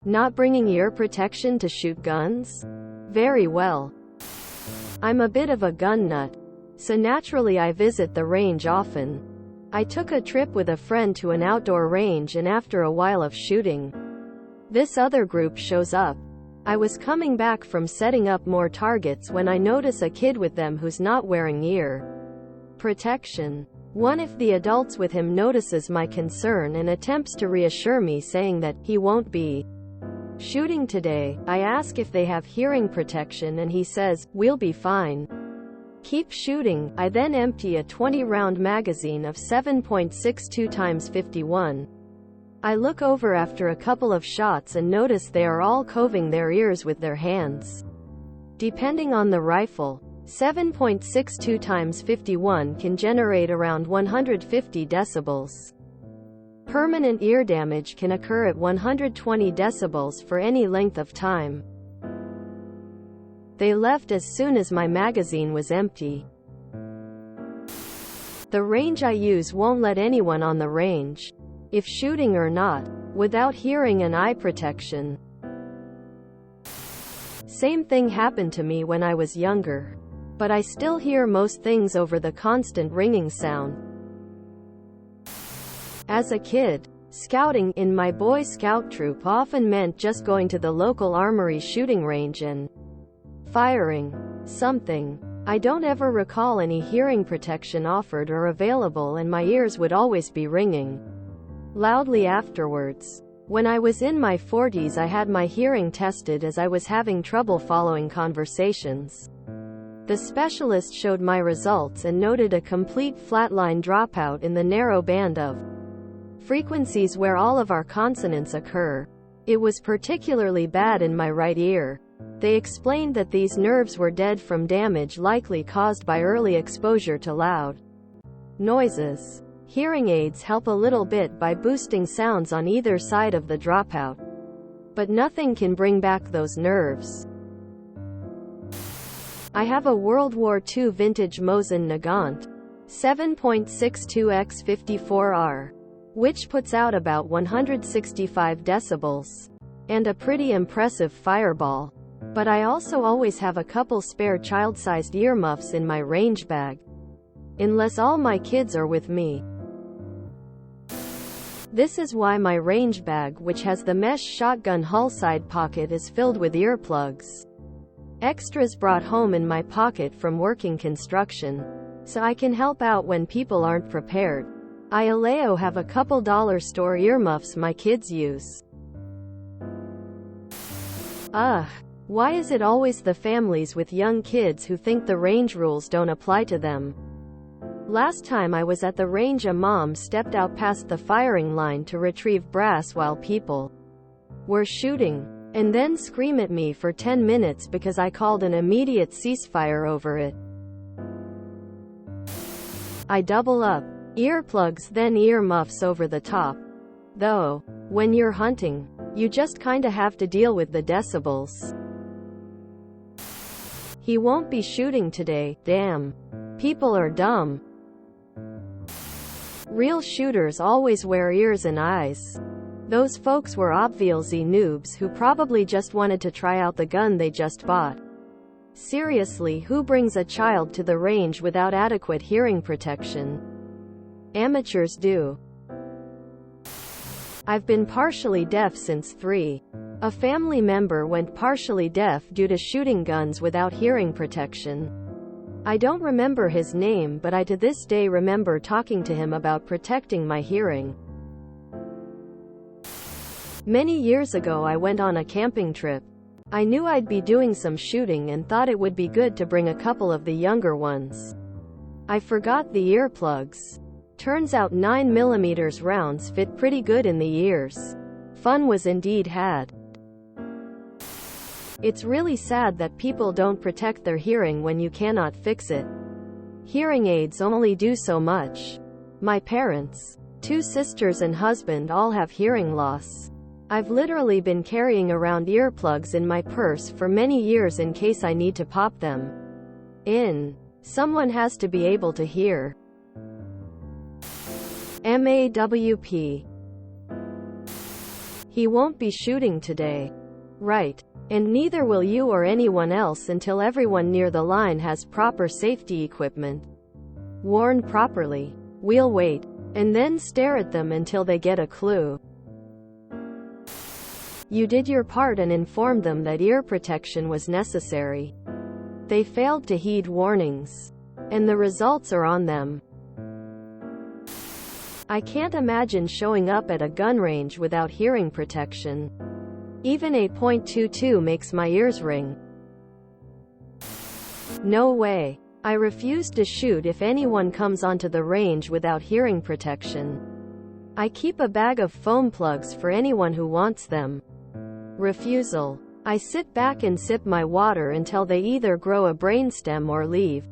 Not bringing ear protection to shoot guns? Very well. I'm a bit of a gun nut, so naturally I visit the range often. I took a trip with a friend to an outdoor range, and after a while of shooting, this other group shows up. I was coming back from setting up more targets when I notice a kid with them who's not wearing ear protection. One of the adults with him notices my concern and attempts to reassure me, saying that he won't be shooting today. I ask if they have hearing protection and he says, "We'll be fine. Keep shooting." I then empty a 20-round magazine of 7.62 x 51. I look over after a couple of shots and notice they are all coving their ears with their hands. Depending on the rifle, 7.62 x 51 can generate around 150 decibels. Permanent ear damage can occur at 120 decibels for any length of time. They left as soon as my magazine was empty. The range I use won't let anyone on the range, if shooting or not, without hearing and eye protection. Same thing happened to me when I was younger, but I still hear most things over the constant ringing sound. As a kid, scouting in my Boy Scout troop often meant just going to the local armory shooting range and firing something. I don't ever recall any hearing protection offered or available, and my ears would always be ringing loudly afterwards. When I was in my 40s, I had my hearing tested as I was having trouble following conversations. The specialist showed my results and noted a complete flatline dropout in the narrow band of frequencies where all of our consonants occur. It was particularly bad in my right ear. They explained that these nerves were dead from damage likely caused by early exposure to loud noises. Hearing aids help a little bit by boosting sounds on either side of the dropout, but nothing can bring back those nerves. I have a World War II vintage Mosin Nagant 7.62 x 54R, which puts out about 165 decibels, and a pretty impressive fireball. But I also always have a couple spare child-sized earmuffs in my range bag, unless all my kids are with me. This is why my range bag, which has the mesh shotgun hull side pocket, is filled with earplugs. Extras brought home in my pocket from working construction, so I can help out when people aren't prepared. I aleo have a couple dollar store earmuffs my kids use. Why is it always the families with young kids who think the range rules don't apply to them? Last time I was at the range, a mom stepped out past the firing line to retrieve brass while people were shooting, and then scream at me for 10 minutes because I called an immediate ceasefire over it. I double up earplugs, then earmuffs over the top. Though, when you're hunting, you just kinda have to deal with the decibels. He won't be shooting today, damn. People are dumb. Real shooters always wear ears and eyes. Those folks were obviously noobs who probably just wanted to try out the gun they just bought. Seriously, who brings a child to the range without adequate hearing protection? Amateurs do. I've been partially deaf since 3. A family member went partially deaf due to shooting guns without hearing protection. I don't remember his name, but I to this day remember talking to him about protecting my hearing. Many years ago I went on a camping trip. I knew I'd be doing some shooting and thought it would be good to bring a couple of the younger ones. I forgot the earplugs. Turns out 9mm rounds fit pretty good in the ears. Fun was indeed had. It's really sad that people don't protect their hearing when you cannot fix it. Hearing aids only do so much. My parents, 2 sisters and husband all have hearing loss. I've literally been carrying around earplugs in my purse for many years in case I need to pop them in. Someone has to be able to hear. MAWP. He won't be shooting today. Right. And neither will you or anyone else until everyone near the line has proper safety equipment. Worn properly. We'll wait. And then stare at them until they get a clue. You did your part and informed them that ear protection was necessary. They failed to heed warnings. And the results are on them. I can't imagine showing up at a gun range without hearing protection. Even a .22 makes my ears ring. No way. I refuse to shoot if anyone comes onto the range without hearing protection. I keep a bag of foam plugs for anyone who wants them. Refusal. I sit back and sip my water until they either grow a brainstem or leave.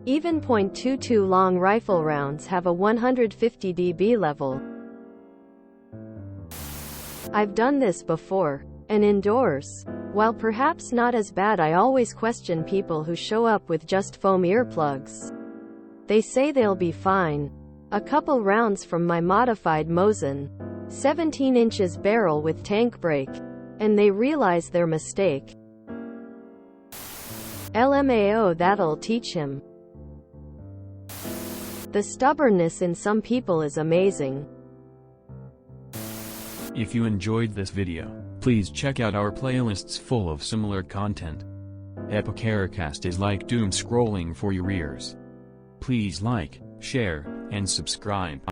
Even .22 long rifle rounds have a 150 dB level. I've done this before. And indoors. While perhaps not as bad, I always question people who show up with just foam earplugs. They say they'll be fine. A couple rounds from my modified Mosin, 17 inches barrel with tank brake. And they realize their mistake. LMAO, that'll teach him. The stubbornness in some people is amazing. If you enjoyed this video, please check out our playlists full of similar content. Epicaricast is like doom scrolling for your ears. Please like, share, and subscribe.